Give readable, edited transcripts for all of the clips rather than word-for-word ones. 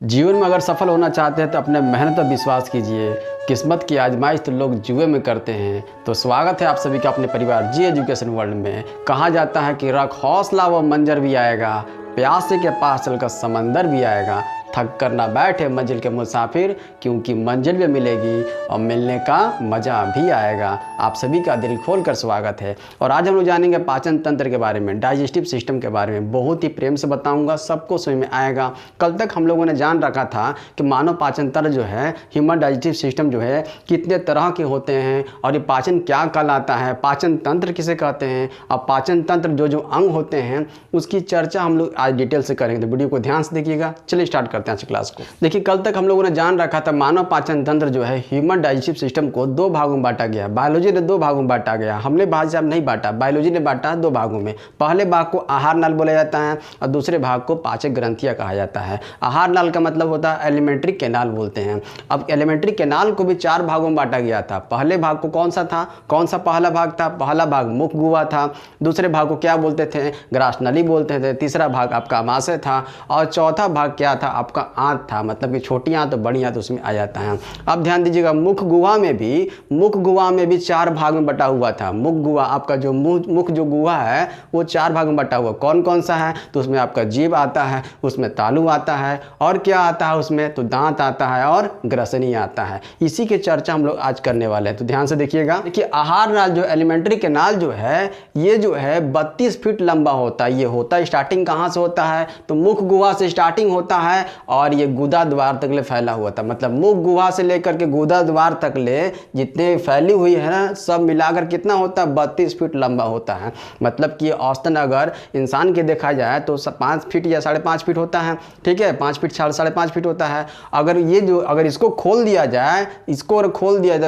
जीवन में अगर सफल होना चाहते हैं तो अपने मेहनत पर विश्वास कीजिए। किस्मत की आजमाइश तो लोग जुए में करते हैं। तो स्वागत है आप सभी का अपने परिवार जी एजुकेशन वर्ल्ड में। कहा जाता है कि रख हौसला व मंजर भी आएगा, प्यासे के पास चलकर समंदर भी आएगा। थक कर ना बैठे मंजिल के मुसाफिर, क्योंकि मंजिल भी मिलेगी और मिलने का मज़ा भी आएगा। आप सभी का दिल खोल कर स्वागत है। और आज हम लोग जानेंगे पाचन तंत्र के बारे में, डाइजेस्टिव सिस्टम के बारे में। बहुत ही प्रेम से बताऊंगा, सबको समझ में आएगा। कल तक हम लोगों ने जान रखा था कि मानव पाचन तंत्र जो है, ह्यूमन डाइजेस्टिव सिस्टम जो है, कितने तरह के होते हैं और ये पाचन क्या कहलाता है, पाचन तंत्र किसे कहते हैं, और पाचन तंत्र जो जो अंग होते हैं उसकी चर्चा हम लोग आज डिटेल से करेंगे। तो वीडियो को ध्यान से देखिएगा। चलिए स्टार्ट करते हैं आज क्लास को। देखिए, कल तक हम लोगों ने जान रखा था मानव पाचन तंत्र जो है, ह्यूमन डाइजेस्टिव सिस्टम को दो भागों में बांटा गया। बायोलॉजी ने दो भागों में बांटा गया, हमने भाई साहब नहीं बांटा, बायोलॉजी ने बांटा दो भागों में। पहले भाग को आहार नाल बोला जाता है और दूसरे भाग को पाचक ग्रंथियां कहा जाता है। आहार नाल का मतलब होता है एलिमेंट्री कैनाल बोलते हैं। अब एलिमेंट्री कैनाल को भी चार भागों में बांटा गया था। पहले भाग को कौन सा था, कौन सा पहला भाग था? पहला भाग मुख गुहा था। दूसरे भाग को क्या बोलते थे? ग्रासनली बोलते थे। तीसरा भाग आपका अमाशय था और चौथा भाग क्या था? आपका आंत था। मतलब कि छोटी आंत तो बड़ी आंत उसमें आ जाता है। अब ध्यान दीजिएगा, मुख गुहा में भी चार भाग में बटा हुआ था। मुख गुहा, आपका जो मुख जो गुहा है वो चार भाग में बटा हुआ। कौन कौन सा है? तो उसमें आपका जीभ आता है, उसमें तालु आता है, और क्या आता है उसमें? तो दांत आता है और ग्रसनी आता है। इसी की चर्चा हम लोग आज करने वाले हैं। तो ध्यान से देखिएगा। देखिए, आहार नाल जो एलिमेंट्री कैनाल जो है, ये जो है 32 फीट लंबा होता है। ये होता स्टार्टिंग कहाँ से होता है? तो मुख गुहा से स्टार्टिंग होता है और ये गुदा द्वार तक ले फैला हुआ था। मतलब मुख गुहा से लेकर के गुदा द्वार तक ले जितने फैली हुई है ना, सब मिलाकर कितना होता है? 32 फीट लंबा होता है। मतलब कि औसतन अगर इंसान के देखा जाए तो 5 फीट या 5.5 फीट होता है। ठीक है, 5 फीट 5.5 फीट होता है। अगर इसको खोल दिया जाए,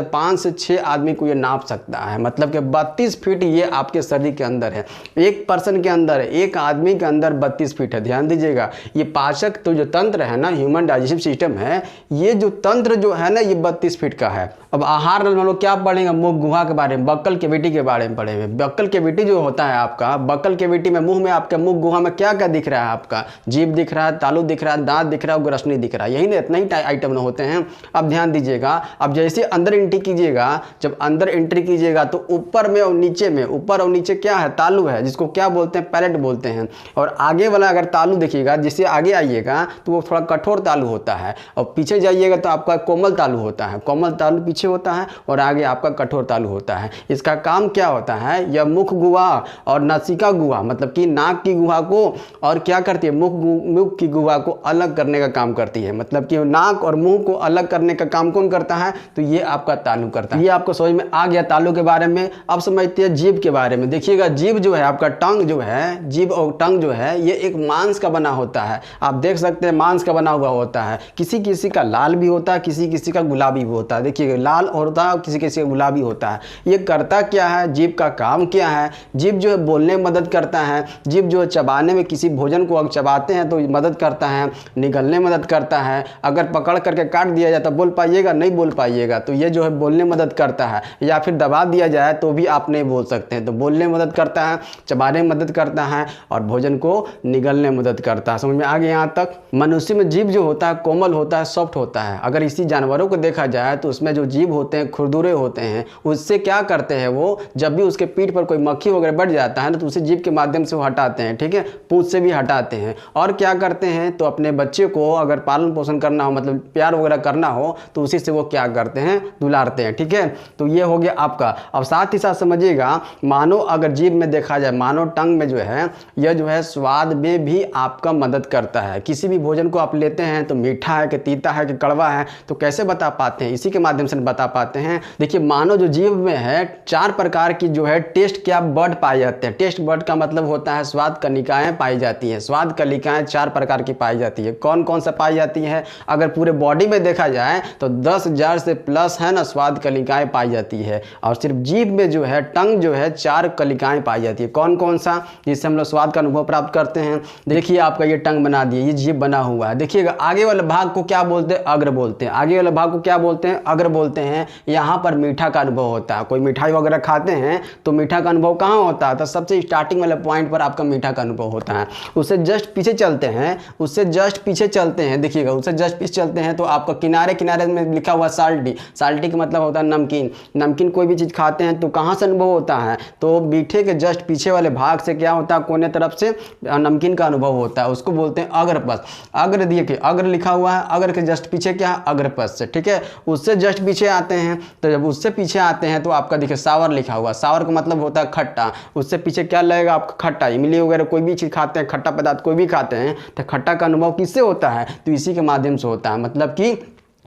5 से 6 आदमी को ये नाप सकता है। मतलब कि 32 फीट ये आपके शरीर के अंदर है। एक पर्सन के अंदर, एक आदमी के अंदर 32 फीट है। ध्यान दीजिएगा, ये पाचक तो जो तंत्र है ना, ह्यूमन डाइजेस्टिव सिस्टम है, ये जो तंत्र जो है ना, ये 32 फीट का है। अब आहार नाल हम लोग क्या पढ़ेंगे? मुख गुहा के बारे में, बक्कल कैविटी के बारे में पढ़ेंगे। बक्कल कैविटी जो होता है आपका, बक्कल कैविटी में मुंह में आपके मुख गुहा में क्या क्या दिख रहा है? आपका जीभ दिख रहा है, तालु दिख रहा है, दांत दिख रहा है, ग्रसनी दिख रहा है। यही ना, इतना ही आइटम होते हैं। अब ध्यान दीजिएगा, अब जैसे अंदर एंट्री कीजिएगा, जब अंदर एंट्री कीजिएगा तो ऊपर में और नीचे में, ऊपर और नीचे क्या है? तालु है, जिसको क्या बोलते हैं? पैलेट बोलते हैं। और आगे वाला अगर तालु देखिएगा, जिससे आगे आइएगा तो वो थोड़ा कठोर तालु होता है, और पीछे जाइएगा तो आपका कोमल तालु होता है। कोमल तालु पीछे होता है और आगे आपका कठोर तालु होता है। इसका काम क्या होता है? यह मुख गुहा और नासिका गुहा, मतलब कि नाक की गुहा को और क्या करती है? मुख की गुहा को अलग करने का काम करती है। मतलब कि नाक और मुंह को अलग करने का काम कौन करता है? तो ये आपका तालु करता है। ये आपको समझ में आ गया तालु के बारे में। अब समझते हैं जीभ के बारे में। देखिएगा, जीभ जो है आपका, टंग जो है, जीभ और टंग जो है, ये एक मांस का बना होता है। आप देख सकते हैं मांस का बना हुआ होता है। किसी किसी का लाल भी होता है, किसी किसी का गुलाबी भी होता है। देखिए, लाल होता है और किसी किसी का गुलाबी होता है। ये करता क्या है? जीभ का काम क्या है? जीभ जो है बोलने में मदद करता है। जीभ जो है चबाने में, किसी भोजन को अगर चबाते हैं तो मदद करता है, निगलने में मदद करता है। अगर पकड़ करके काट दिया जाए तो बोल पाइएगा? नहीं बोल पाइएगा। तो ये जो है बोलने में मदद करता है। या फिर दबा दिया जाए तो भी आप नहीं बोल सकते हैं। तो बोलने में मदद करता है, चबाने में मदद करता है और भोजन को निगलने में मदद करता है। समझ में आ गया यहाँ तक? मनुष्य में जीभ जो होता है कोमल होता है, सॉफ्ट होता है। अगर इसी जानवरों को देखा जाए तो उसमें जो जीभ होते हैं खुरदुरे होते हैं। उससे क्या करते हैं वो, जब भी उसके पीठ पर कोई मक्खी वगैरह बढ़ जाता है ना, तो उसे जीभ के माध्यम से वो हटाते हैं। ठीक है, पूंछ से भी हटाते हैं। और क्या करते हैं? तो अपने बच्चे को अगर पालन पोषण करना हो, मतलब प्यार वगैरह करना हो, तो उसी से वो क्या करते हैं? दुलारते हैं। ठीक है, तो ये हो गया आपका। अब साथ ही साथ समझिएगा, मानो अगर जीभ में देखा जाए, मानो टंग में जो है, यह जो है स्वाद में भी आपका मदद करता है। किसी भी भोजन को आप लेते हैं तो मीठा है कि तीता है कि कड़वा है, तो कैसे बता पाते हैं? इसी के माध्यम से बता पाते हैं। देखिए, मानो जो जीभ में है 4 प्रकार की जो है टेस्ट क्या बर्ड पाए जाते हैं। टेस्ट बर्ड का मतलब होता है स्वाद कनिकाएं पाई जाती हैं। स्वाद कनिकाएं 4 प्रकार की पाई जाती है। कौन कौन सा पाई जाती है? अगर पूरे बॉडी में देखा जाए तो 10,000 से प्लस है ना स्वाद कनिकाएं पाई जाती है। और सिर्फ जीभ में जो है, टंग जो है, 4 कनिकाएं पाई जाती है। कौन कौन सा? जिससे हम लोग स्वाद का अनुभव प्राप्त करते हैं। देखिए, आपका ये टंग बना दिए, ये जीभ बना हुआ हुआ है। देखिएगा आगे वाले भाग को क्या बोलते हैं, अग्र बोलते हैं। आगे वाले भाग को क्या बोलते हैं, अग्र बोलते हैं। यहाँ पर मीठा का अनुभव होता है। कोई मिठाई वगैरह खाते हैं तो मीठा का अनुभव कहाँ होता है, तो सबसे स्टार्टिंग वाले पॉइंट पर आपका मीठा का अनुभव होता है। उससे जस्ट पीछे चलते हैं, उससे जस्ट पीछे चलते हैं, देखिएगा उससे जस्ट पीछे चलते हैं तो आपका किनारे किनारे में लिखा हुआ साल्टी। साल्टी का मतलब होता है नमकीन। नमकीन कोई भी चीज़ खाते हैं तो कहाँ से अनुभव होता है, तो मीठे के जस्ट पीछे वाले भाग से क्या होता है, कोने तरफ से नमकीन का अनुभव होता है। उसको बोलते हैं अग्रपथ। अग्र देखिए अग्र लिखा हुआ है, अग्र के जस्ट पीछे क्या है, अग्रपथ से, ठीक है। उससे जस्ट पीछे आते हैं, तो जब उससे पीछे आते हैं तो आपका देखिए सावर लिखा हुआ। सावर का मतलब होता है खट्टा। उससे पीछे क्या लगेगा आपका, खट्टा। इमली वगैरह कोई भी चीज़ खाते हैं, खट्टा पदार्थ कोई भी खाते हैं तो खट्टा का अनुभव किससे होता है, तो इसी के माध्यम से होता है। मतलब कि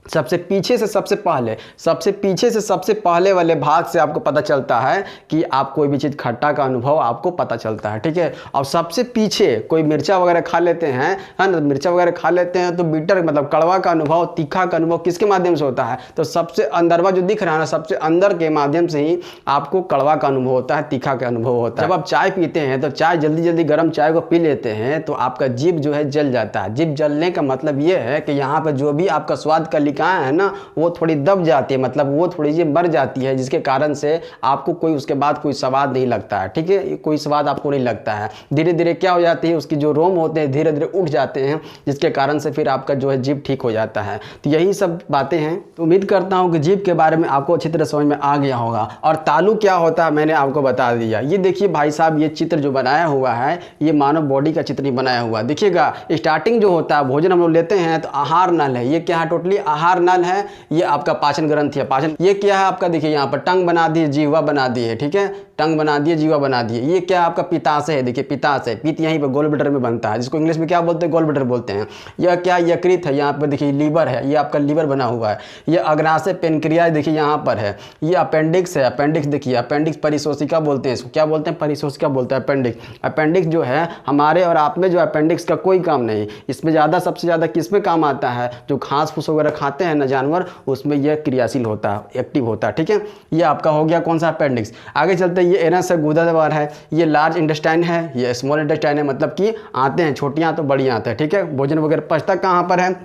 सबसे पीछे से सबसे पहले, सबसे पीछे से सबसे पहले वाले भाग से आपको पता चलता है कि आप कोई भी चीज़ खट्टा का अनुभव आपको पता चलता है, ठीक है। और सबसे पीछे कोई मिर्चा वगैरह खा लेते हैं, है ना, मिर्चा वगैरह खा लेते हैं तो बिटर मतलब कड़वा का अनुभव, तीखा का अनुभव किसके माध्यम से होता है, तो सबसे अंदरवा जो दिख रहा है ना, सबसे अंदर के माध्यम से ही आपको कड़वा का अनुभव होता है, तीखा का अनुभव होता है। जब आप चाय पीते हैं तो चाय जल्दी जल्दी गर्म चाय को पी लेते हैं तो आपका जीभ जो है जल जाता है। जीभ जलने का मतलब ये है कि यहाँ पर जो भी आपका स्वाद का है ना, वो थोड़ी दब जाती है, मतलब वो थोड़ी सी मर जाती है, जिसके कारण से आपको कोई उसके बाद कोई स्वाद नहीं लगता है, ठीक है। कोई स्वाद आपको नहीं लगता है। धीरे धीरे क्या हो जाती है, उसकी जो रोम होते हैं धीरे धीरे उठ जाते हैं, जिसके कारण से फिर आपका जो है जीभ ठीक हो जाता है। तो यही सब बातें हैं। तो उम्मीद करता हूँ कि जीभ के बारे में आपको अच्छी तरह समझ में आ गया होगा। और तालु क्या होता है मैंने आपको बता दिया। ये देखिए भाई साहब, ये चित्र जो बनाया हुआ है ये मानव बॉडी का चित्र नहीं बनाया हुआ। देखिएगा स्टार्टिंग जो होता है, भोजन हम लोग लेते हैं तो आहार नल है। ये क्या है, टोटली आहार नल है। ये आपका पाचन ग्रंथि है। पाचन ये क्या है आपका, देखिए यहाँ पर टंग बना दिए, जीवा बना दिए, ठीक है, टंग बना दिए, जीवा बना दिए। ये क्या आपका पित्ताशय है, देखिए पित्ताशय, पित्त यहीं पर गोल ब्लैडर में बनता है, जिसको इंग्लिश में क्या बोलते हैं, गोल ब्लैडर बोलते हैं। यह क्या यकृत है, यहाँ पर देखिए लीवर है, ये आपका लीवर बना हुआ है। ये अग्नाशय पेनक्रियाज देखिए यहाँ पर है। ये अपेंडिक्स है, अपेंडिक्स देखिए, अपेंडिक्स परिशोषिका बोलते हैं इसको, क्या बोलते हैं, परिशोषिका बोलते हैं अपेंडिक्स। अपेंडिक्स जो है हमारे और आप में जो अपेंडिक्स का कोई काम नहीं, इसमें ज़्यादा सबसे ज़्यादा किस में काम आता है, जो घास फूस वगैरह खाते हैं ना जानवर, उसमें यह क्रियाशील होता है, एक्टिव होता है, ठीक है। ये आपका हो गया कौन सा, अपेंडिक्स। आगे चलते हैं, ये एनस है, गुदाद्वार है। ये लार्ज इंटेस्टाइन है, ये स्मॉल इंटेस्टाइन है, मतलब कि आते हैं छोटी आंत और बड़ी आंत है, ठीक है। भोजन वगैरह पचता कहाँ पर है,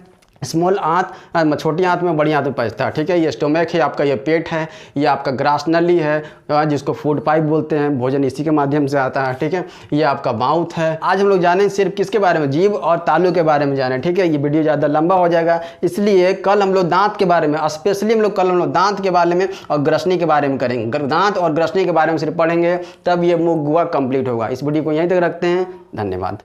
स्मॉल आंत, छोटी आंत में, बड़ी आंत में पचता है, ठीक है। ये स्टोमक है आपका, ये पेट है, ये आपका ग्रास नली है, जिसको फूड पाइप बोलते हैं, भोजन इसी के माध्यम से आता है, ठीक है। ये आपका माउथ है। आज हम लोग जाने सिर्फ किसके बारे में, जीभ और तालु के बारे में जाने, ठीक है। ये वीडियो ज़्यादा लंबा हो जाएगा, इसलिए कल हम लोग दांत के बारे में, स्पेशली कल हम लोग दांत के बारे में और ग्रसनी के बारे में करेंगे। दांत और ग्रसनी के बारे में सिर्फ पढ़ेंगे, तब ये मुख गुआ कंप्लीट होगा। इस वीडियो को यहीं तक रखते हैं, धन्यवाद।